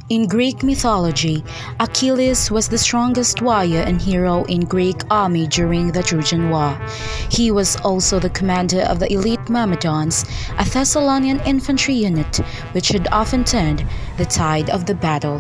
In Greek mythology, Achilles was the strongest warrior and hero in Greek army during the Trojan War. He was also the commander of the elite Myrmidons, a Thessalonian infantry unit which had often turned the tide of the battle.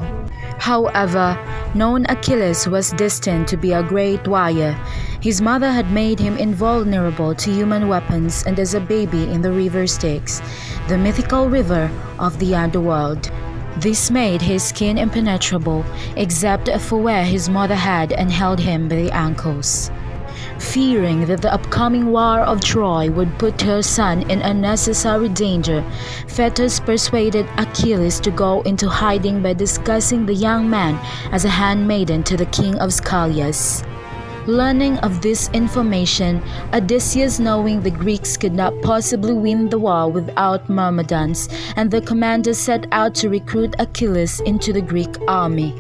However, known Achilles was destined to be a great warrior. His mother had made him invulnerable to human weapons, and as a baby in the river Styx, the mythical river of the underworld. This made his skin impenetrable, except for where his mother had and held him by the ankles. Fearing that the upcoming war of Troy would put her son in unnecessary danger, Thetis persuaded Achilles to go into hiding by disguising the young man as a handmaiden to the king of Scalia. Learning of this information, Odysseus, knowing the Greeks could not possibly win the war without Myrmidons, and the commander set out to recruit Achilles into the Greek army.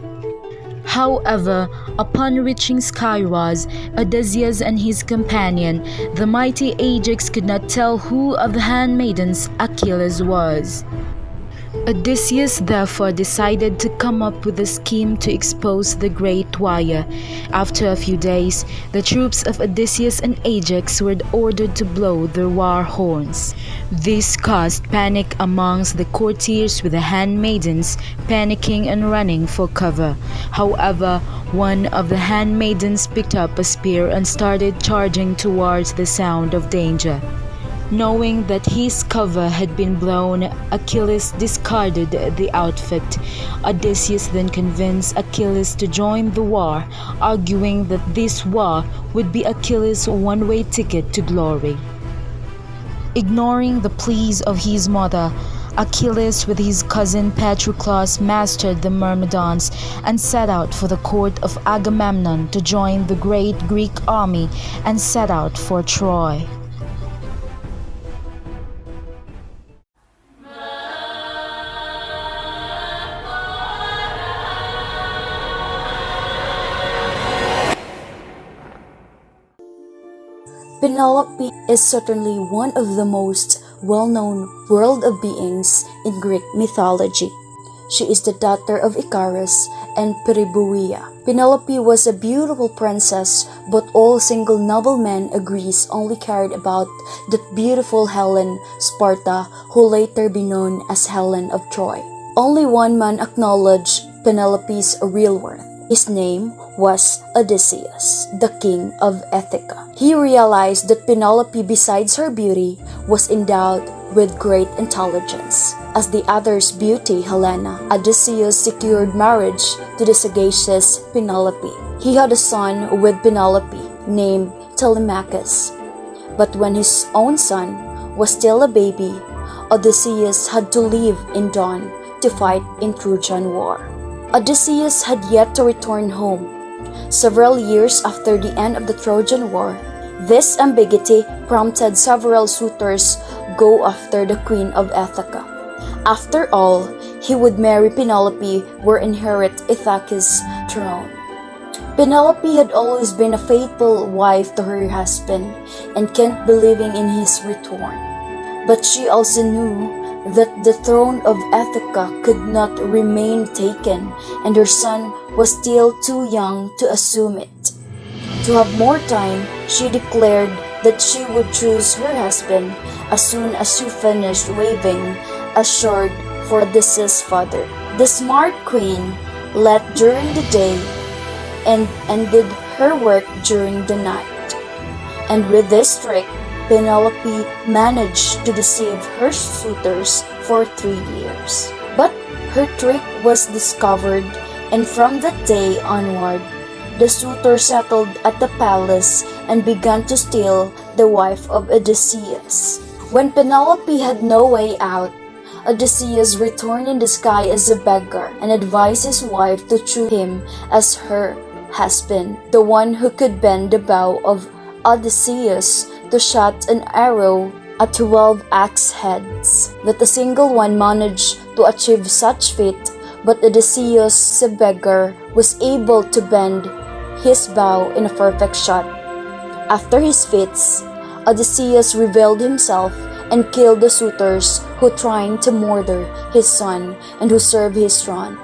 However, upon reaching Skyros, Odysseus and his companion, the mighty Ajax, could not tell who of the handmaidens Achilles was. Odysseus therefore decided to come up with a scheme to expose the great warrior. After a few days, the troops of Odysseus and Ajax were ordered to blow their war horns. This caused panic amongst the courtiers, with the handmaidens panicking and running for cover. However, one of the handmaidens picked up a spear and started charging towards the sound of danger. Knowing that his cover had been blown, Achilles discarded the outfit. Odysseus then convinced Achilles to join the war, arguing that this war would be Achilles' one-way ticket to glory. Ignoring the pleas of his mother, Achilles with his cousin Patroclus mastered the Myrmidons and set out for the court of Agamemnon to join the great Greek army and set out for Troy. Penelope is certainly one of the most well-known world of beings in Greek mythology. She is the daughter of Icarus and Periboea. Penelope was a beautiful princess, but all single noblemen agrees only cared about that beautiful Helen Sparta, who later be known as Helen of Troy. Only one man acknowledged Penelope's real worth. His name was Odysseus, the king of Ithaca. He realized that Penelope, besides her beauty, was endowed with great intelligence. As the other's beauty, Helena, Odysseus secured marriage to the sagacious Penelope. He had a son with Penelope named Telemachus. But when his own son was still a baby, Odysseus had to leave in Dawn to fight in Trojan War. Odysseus had yet to return home. Several years after the end of the Trojan War, this ambiguity prompted several suitors go after the queen of Ithaca. After all, he would marry Penelope or inherit Ithaca's throne. Penelope had always been a faithful wife to her husband and kept believing in his return. But she also knew that the throne of Ithaca could not remain taken, and her son was still too young to assume it. To have more time, she declared that she would choose her husband as soon as she finished waving a sword for Odysseus' father. The smart queen left during the day and did her work during the night. And with this trick, Penelope managed to deceive her suitors for 3 years. But her trick was discovered, and from that day onward, the suitors settled at the palace and began to steal the wife of Odysseus. When Penelope had no way out, Odysseus returned in disguise as a beggar and advised his wife to choose him as her husband, the one who could bend the bow of Odysseus to shot an arrow at 12 axe heads. Not a single one managed to achieve such feat, but Odysseus, the beggar, was able to bend his bow in a perfect shot. After his feats, Odysseus revealed himself and killed the suitors who trying to murder his son and who served his throne.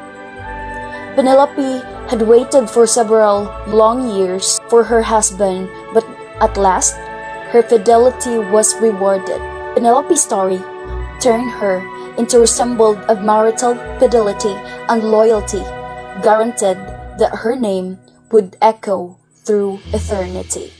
Penelope had waited for several long years for her husband, but at last, her fidelity was rewarded. Penelope's story turned her into a symbol of marital fidelity and loyalty, guaranteed that her name would echo through eternity.